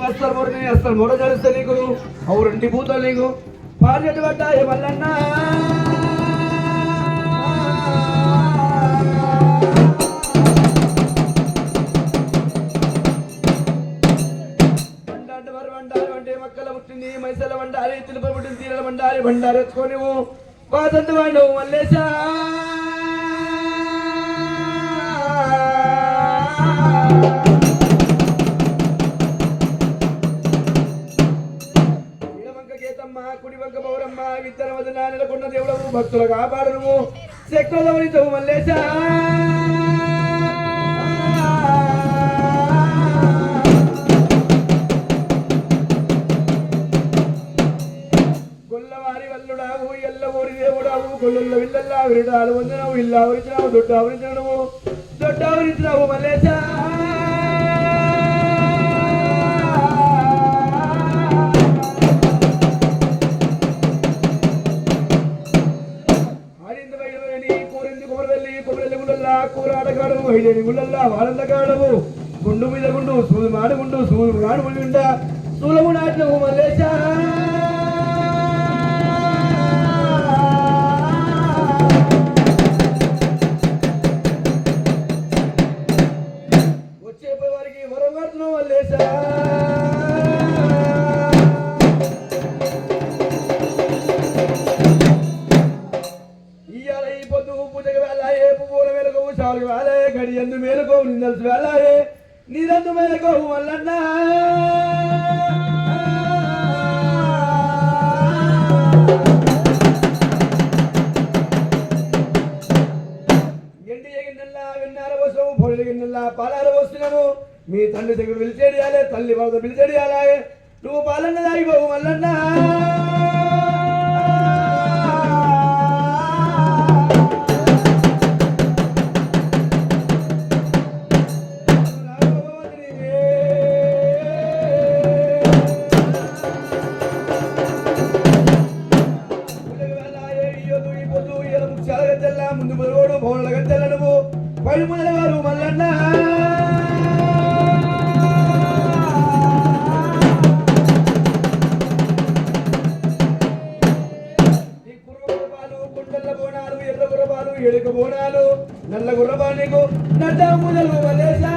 అసలు మొర చేస్తే నీకు అవు రెండు పూతలు నీకు పార్జెట్ పడ్డాయి మల్లన్నా మక్కల పుట్టింది మైసల వండాలి తిరుపతి పుట్టింది తీరల వండాలి బండారు ఎత్తుకొని పాతంత వాడు మల్లేశా కుడి వంక పౌరమ్మ విత్తన వదన నెలకొన్న దేవుడవు భక్తుల కాపాడును శక్తులవరించవు మల్లేశా గొల్లవారి వల్లుడావు ఎల్ల ఊరి దేవుడావు గొల్లుల్ల విల్లల్లా విరుడాలు వందనవు ఇల్లా వరించినావు దొడ్డావరించినావు మల్లేశా కూరాటగాడవు ఐదేని గుళ్ళల్లా వారందగాడవు గుండు మీద గుండు సూలు మాడుగుండు సూలు మాడుగుండా సూలము నాట్లవు మల్లేశా వచ్చేపోయే వారికి వరం కడుతున్నావు మల్లేశా గడి ఎందు మేలుకో నిందల్సి వెళ్ళాయే నీదందు మేలుకో మల్లన్నా ఎండి ఎగిన్నల్లా విన్నార వస్తాము పొడి ఎగిన్నల్లా పాలార వస్తున్నాము మీ తండ్రి దగ్గర పిలిచేడియాలే తల్లి బాబు పిలిచేడియాలే నువ్వు పాలన్న దాగిపోవు మల్లన్నా ముందు బరువుడు భవనల గంటల నువ్వు పైముల వారు మల్లన్న ఈ కుర్రపాలు కుండల బోనాలు ఎర్ర గుర్రపాలు ఎడుక బోనాలు నల్ల గుర్రపాలు నీకు నడ్డ ముదలు మల్లేశా